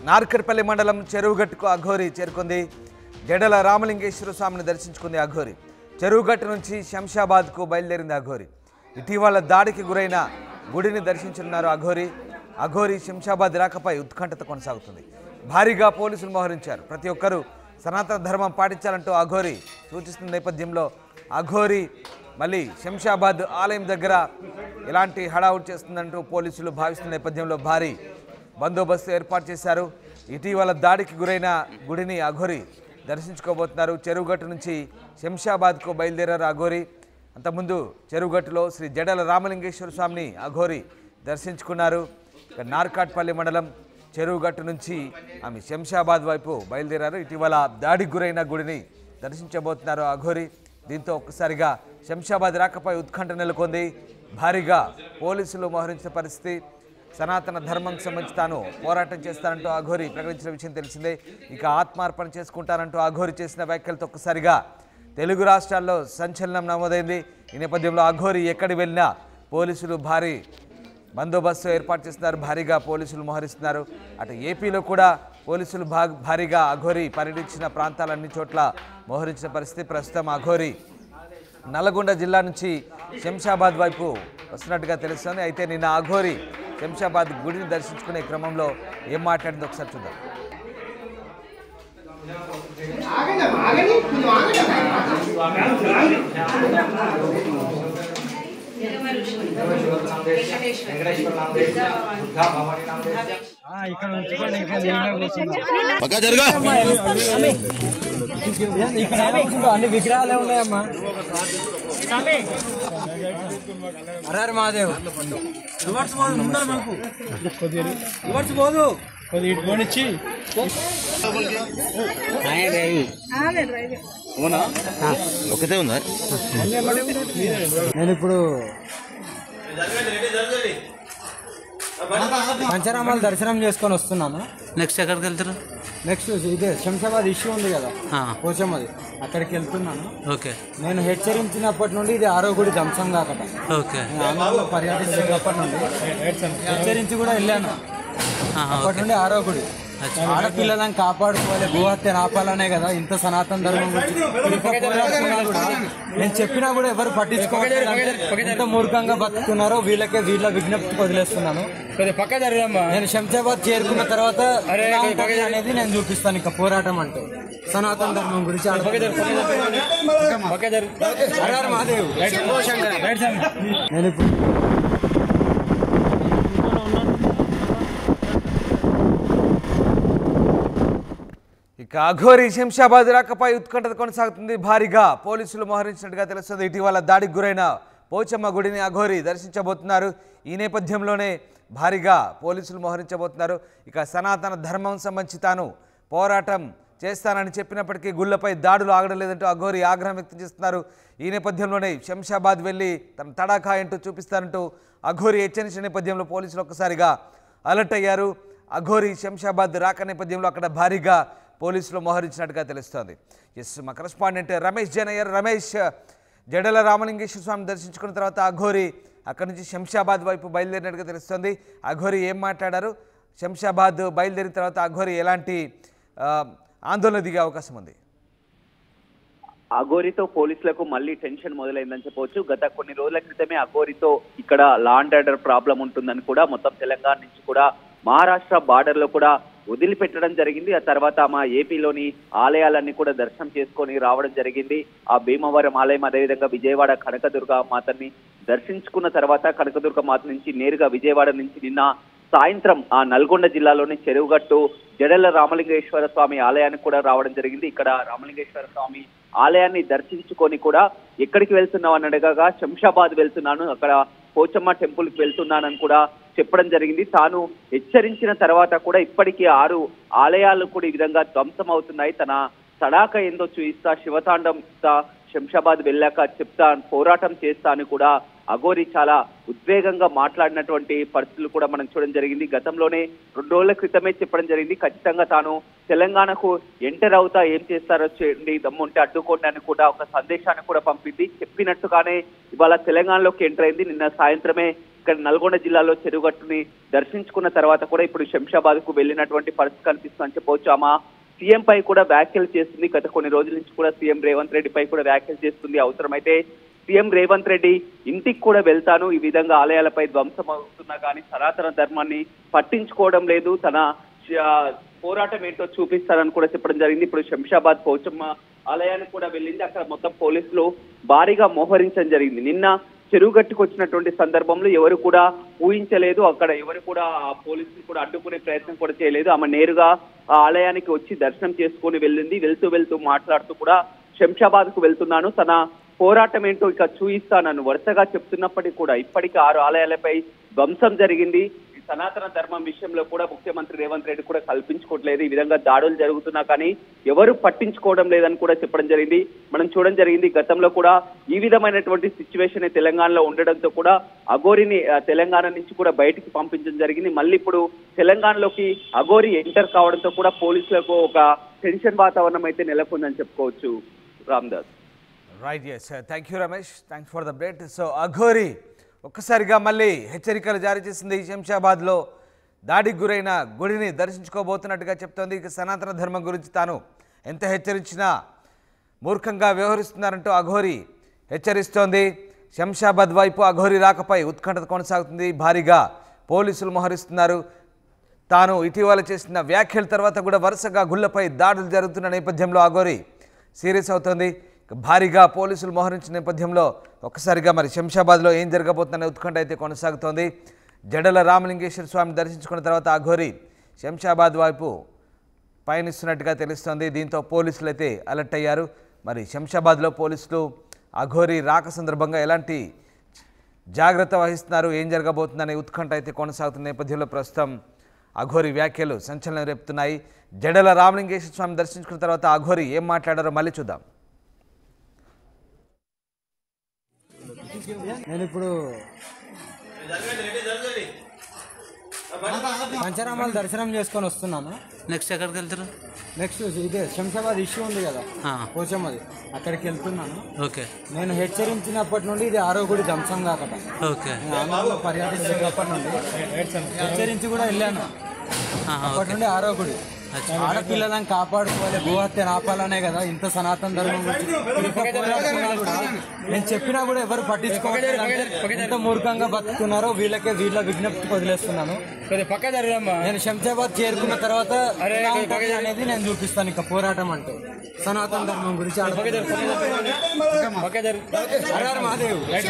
నార్కర్పల్లి మండలం చెరువుగట్టుకు అఘోరి చేరుకుంది. జడల రామలింగేశ్వర స్వామిని దర్శించుకుంది అఘోరి. చెరువుగట్టు నుంచి శంషాబాద్కు బయలుదేరింది అఘోరి. ఇటీవల దాడికి గురైన గుడిని దర్శించనున్నారు అఘోరి శంషాబాద్ రాకపై ఉత్కంఠత కొనసాగుతుంది. భారీగా పోలీసులు మోహరించారు. ప్రతి ఒక్కరూ సనాతన ధర్మం పాటించాలంటూ అఘోరి సూచిస్తున్న నేపథ్యంలో అఘోరి మళ్ళీ శంషాబాద్ ఆలయం దగ్గర ఎలాంటి హడావుడి చేస్తుందంటూ పోలీసులు భావిస్తున్న నేపథ్యంలో భారీ బందోబస్తు ఏర్పాటు చేశారు. ఇటీవల దాడికి గురైన గుడిని అఘోరి దర్శించుకోబోతున్నారు. చెరువుగట్టు నుంచి శంషాబాద్కు బయలుదేరారు అఘోరి. అంతకుముందు చెరువుగట్టులో శ్రీ జడల రామలింగేశ్వర స్వామిని అఘోరి దర్శించుకున్నారు. నార్కాట్పల్లి మండలం చెరువుగట్టు నుంచి ఆమె శంషాబాద్ వైపు బయలుదేరారు. ఇటీవల దాడికి గురైన గుడిని దర్శించబోతున్నారు అఘోరి. దీంతో ఒక్కసారిగా శంషాబాద్ రాకపై ఉత్కంఠ నెలకొంది. భారీగా పోలీసులు మోహరించిన పరిస్థితి. సనాతన ధర్మం సంబంధించి తాను పోరాటం చేస్తానంటూ అఘోరి ప్రకటించిన విషయం తెలిసిందే. ఇక ఆత్మార్పణ చేసుకుంటానంటూ అఘోరి చేసిన వ్యాఖ్యలతో ఒక్కసారిగా తెలుగు రాష్ట్రాల్లో సంచలనం నమోదైంది. ఈ నేపథ్యంలో అఘోరి ఎక్కడికి వెళ్ళినా పోలీసులు భారీ బందోబస్తు ఏర్పాటు చేస్తున్నారు. భారీగా పోలీసులు మోహరిస్తున్నారు. అటు ఏపీలో కూడా పోలీసులు భారీగా అఘోరి పర్యటించిన ప్రాంతాలన్ని చోట్ల మోహరించిన పరిస్థితి. ప్రస్తుతం అఘోరి నల్గొండ జిల్లా నుంచి శంషాబాద్ వైపు వస్తున్నట్టుగా తెలుస్తుంది. అయితే నిన్న అఘోరి శంషాబాద్ గుడిని దర్శించుకునే క్రమంలో ఏం మాట్లాడిందో ఒకసారి చూద్దాం. అన్ని విగ్రహాలే ఉన్నాయమ్మా. హర మహాదేవ్ ఒకటే ఉందా? నేను ఇప్పుడు పంచరామాలు దర్శనం చేసుకొని వస్తున్నాను. నెక్స్ట్ ఎక్కడికి వెళ్తారు? నెక్స్ట్ ఇదే శంషాబాద్ ఇష్యూ ఉంది కదా పోచమ్మది, అక్కడికి వెళ్తున్నాను. ఓకే. నేను హెచ్చరించినప్పటి నుండి ఇది ఆరో గుడి ధ్వంసం కాకట. ఓకే. ఆంధ్రలో పర్యటించినప్పటి నుండి హెచ్చరించి కూడా వెళ్ళాను. అప్పటి నుండి ఆరో గుడి. ఆడపిల్లలను కాపాడుకోవాలి, భూహత్యను ఆపాలనే కదా ఇంత సనాతన ధర్మం గురించి నేను చెప్పినా కూడా ఎవరు పట్టించుకోవాలి. ఎంత మూర్ఖంగా బతుకుతున్నారో వీళ్ళ విజ్ఞప్తికి వదిలేస్తున్నాను. నేను శంషాబాద్ చేరుకున్న తర్వాత అనేది నేను చూపిస్తాను. ఇక పోరాటం అంటే సనాతన ధర్మం గురించి. మహాదేవ్ నేను ఇప్పుడు ఇక అఘోరి శంషాబాద్ రాకపై ఉత్కంఠత కొనసాగుతుంది. భారీగా పోలీసులు మోహరించినట్టుగా తెలుస్తుంది. ఇటీవల దాడికి గురైన పోచమ్మ గుడిని అఘోరి దర్శించబోతున్నారు. ఈ నేపథ్యంలోనే భారీగా పోలీసులు మోహరించబోతున్నారు. ఇక సనాతన ధర్మం సంబంధించి తాను పోరాటం చేస్తానని చెప్పినప్పటికీ గుళ్లపై దాడులు ఆగడం లేదంటూ అఘోరి ఆగ్రహం వ్యక్తం చేస్తున్నారు. ఈ నేపథ్యంలోనే శంషాబాద్ వెళ్ళి తన తడాఖా ఏంటో చూపిస్తానంటూ అఘోరి హెచ్చరించిన నేపథ్యంలో పోలీసులు ఒక్కసారిగా అలర్ట్ అయ్యారు. అఘోరి శంషాబాద్ రాక నేపథ్యంలో అక్కడ భారీగా పోలీసులు మోహరించినట్టుగా తెలుస్తోంది. మా కరెస్పాండెంట్ రమేష్ జనయ్యర్. రమేష్, జడల రామలింగేశ్వర స్వామిని దర్శించుకున్న తర్వాత అఘోరి అక్కడి నుంచి శంషాబాద్ వైపు బయలుదేరినట్టుగా తెలుస్తోంది. అఘోరి ఏం మాట్లాడారు? శంషాబాద్ బయలుదేరిన తర్వాత అఘోరి ఎలాంటి ఆందోళన దిగే అవకాశం ఉంది? అఘోరితో పోలీసులకు మళ్ళీ టెన్షన్ మొదలైందని చెప్పవచ్చు. గత కొన్ని రోజుల క్రితమే అఘోరితో ఇక్కడ లా అండ్ ఆర్డర్ ప్రాబ్లం ఉంటుందని కూడా మొత్తం తెలంగాణ నుంచి కూడా మహారాష్ట్ర బార్డర్ లో కూడా వదిలిపెట్టడం జరిగింది. ఆ తర్వాత మా ఏపీలోని ఆలయాలన్నీ కూడా దర్శనం చేసుకొని రావడం జరిగింది. ఆ భీమవరం ఆలయం, అదేవిధంగా విజయవాడ కనకదుర్గ మాతని దర్శించుకున్న తర్వాత కనకదుర్గ మాత నుంచి నేరుగా విజయవాడ నుంచి నిన్న సాయంత్రం ఆ నల్గొండ జిల్లాలోని చెరువుగట్టు జడల రామలింగేశ్వర స్వామి ఆలయానికి కూడా రావడం జరిగింది. ఇక్కడ రామలింగేశ్వర స్వామి ఆలయాన్ని దర్శించుకొని కూడా ఎక్కడికి వెళ్తున్నావు అని అడగగా శంషాబాద్ వెళ్తున్నాను, అక్కడ పోచమ్మ టెంపుల్ కి వెళ్తున్నానని కూడా చెప్పడం జరిగింది. తాను హెచ్చరించిన తర్వాత కూడా ఇప్పటికీ 6 ఆలయాలు కూడా ఈ విధంగా ధ్వంసం అవుతున్నాయి. తన తడాక ఏందో చూయిస్తా, శివతాండం ఇస్తా, శంషాబాద్ వెళ్ళాక చెప్తా, పోరాటం చేస్తా అని కూడా అఘోరి చాలా ఉద్వేగంగా మాట్లాడినటువంటి పరిస్థితులు కూడా మనం చూడడం జరిగింది. గతంలోనే 2 రోజుల క్రితమే చెప్పడం జరిగింది, ఖచ్చితంగా తాను తెలంగాణకు ఎంటర్ అవుతా, ఏం చేస్తారో చేయండి, దమ్ముంటే అడ్డుకోండి అని కూడా ఒక సందేశాన్ని కూడా పంపింది. చెప్పినట్టుగానే ఇవాళ తెలంగాణలోకి ఎంటర్ అయింది. నిన్న సాయంత్రమే ఇక్కడ నల్గొండ జిల్లాలో చెరువుగట్టుని దర్శించుకున్న తర్వాత కూడా ఇప్పుడు శంషాబాద్ కు వెళ్ళినటువంటి పరిస్థితి కనిపిస్తుందని చెప్పవచ్చు. ఆమె సీఎం పై కూడా వ్యాఖ్యలు చేస్తుంది. గత కొన్ని రోజుల నుంచి కూడా సీఎం రేవంత్ రెడ్డి పై కూడా వ్యాఖ్యలు చేస్తుంది. అవసరమైతే సీఎం రేవంత్ రెడ్డి ఇంటికి కూడా వెళ్తాను, ఈ విధంగా ఆలయాలపై ధ్వంసం అవుతున్నా కానీ సనాతన ధర్మాన్ని పట్టించుకోవడం లేదు, తన పోరాటం ఏంటో చూపిస్తారని కూడా చెప్పడం జరిగింది. ఇప్పుడు శంషాబాద్ పోచమ్మ ఆలయానికి కూడా వెళ్ళింది. అక్కడ మొత్తం పోలీసులు భారీగా మోహరించడం జరిగింది. నిన్న చెరువుగట్టుకు వచ్చినటువంటి సందర్భంలో ఎవరు కూడా ఊహించలేదు, అక్కడ ఎవరు కూడా పోలీసులు కూడా అడ్డుకునే ప్రయత్నం కూడా చేయలేదు. ఆమె నేరుగా ఆ ఆలయానికి వచ్చి దర్శనం చేసుకుని వెళ్ళింది. వెళ్తూ మాట్లాడుతూ కూడా శంషాబాద్ కు వెళ్తున్నాను, తన పోరాటం ఏంటో ఇక చూయిస్తానని వరుసగా చెప్తున్నప్పటికీ కూడా ఇప్పటికీ 6 ఆలయాలపై ధ్వంసం జరిగింది. సనాతన ధర్మం విషయంలో కూడా ముఖ్యమంత్రి రేవంత్ రెడ్డి కూడా కల్పించుకోవట్లేదు. ఈ విధంగా దాడులు జరుగుతున్నా కానీ ఎవరు పట్టించుకోవడం లేదని కూడా చెప్పడం జరిగింది. మనం చూడడం జరిగింది గతంలో కూడా ఈ విధమైనటువంటి సిచ్యువేషన్ తెలంగాణలో ఉండడంతో కూడా అఘోరిని తెలంగాణ నుంచి కూడా బయటికి పంపించడం జరిగింది. మళ్ళీ ఇప్పుడు తెలంగాణలోకి అఘోరి ఎంటర్ కావడంతో కూడా పోలీసులకు ఒక టెన్షన్ వాతావరణం అయితే నెలకొందని చెప్పుకోవచ్చు. Ramdas. Right, yes, thank you Ramesh, thanks for the update. So Aghori ఒక్కసారిగా మళ్ళీ హెచ్చరికలు జారీ చేసింది. శంషాబాద్లో దాడికి గురైన గుడిని దర్శించుకోబోతున్నట్టుగా చెప్తోంది. ఇక సనాతన ధర్మం గురించి తాను ఎంత హెచ్చరించినా మూర్ఖంగా వ్యవహరిస్తున్నారంటూ అఘోరి హెచ్చరిస్తోంది. శంషాబాద్ వైపు అఘోరి రాకపై ఉత్కంఠత కొనసాగుతుంది. భారీగా పోలీసులు మోహరిస్తున్నారు. తాను ఇటీవల చేసిన వ్యాఖ్యల తర్వాత కూడా వరుసగా గుళ్లపై దాడులు జరుగుతున్న నేపథ్యంలో అఘోరి సీరియస్ అవుతోంది. భారీగా పోలీసులు మోహరించిన నేపథ్యంలో ఒక్కసారిగా మరి శంషాబాద్లో ఏం జరగబోతుందనే ఉత్కంఠ అయితే కొనసాగుతోంది. జడల రామలింగేశ్వర స్వామిని దర్శించుకున్న తర్వాత అఘోరి శంషాబాద్ వైపు పయనిస్తున్నట్టుగా తెలుస్తోంది. దీంతో పోలీసులు అయితే అలర్ట్ అయ్యారు. మరి శంషాబాద్లో పోలీసులు అఘోరి రాక సందర్భంగా ఎలాంటి జాగ్రత్త వహిస్తున్నారు, ఏం జరగబోతుందనే ఉత్కంఠ అయితే కొనసాగుతున్న నేపథ్యంలో ప్రస్తుతం అఘోరి వ్యాఖ్యలు సంచలనం రేపుతున్నాయి. జడల రామలింగేశ్వర స్వామిని దర్శించుకున్న తర్వాత అఘోరి ఏం మాట్లాడారో మళ్ళీ చూద్దాం. నేను ఇప్పుడు పంచరామాలు దర్శనం చేసుకొని వస్తున్నాను. నెక్స్ట్ ఎక్కడికి వెళ్తారు? నెక్స్ట్ ఇదే శంషాబాద్ ఇష్యూ ఉంది కదా పోచమ్మది, అక్కడికి వెళ్తున్నాను. ఓకే. నేను హెచ్చరించినప్పటి నుండి ఇది 6వ గుడి ధ్వంసం కాకట. ఓకే. ఆంధ్రలో పర్యాటించినప్పటి నుండి హెచ్చరించి కూడా వెళ్ళాను. అప్పటి నుండి 6వ గుడి. ఆడపిల్లలను కాపాడుకోవాలి, గోహత్య ఆపాలనే కదా ఇంత సనాతన ధర్మం గురించి నేను చెప్పినా కూడా ఎవరు పట్టించుకోవాలి. ఎంత మూర్ఖంగా బతుకుతున్నారో వీళ్ళ విజ్ఞప్తికి వదిలేస్తున్నాను. నేను శంషాబాద్ చేరుకున్న తర్వాత అనేది నేను చూపిస్తాను. ఇక పోరాటం అంటే సనాతన ధర్మం గురించి.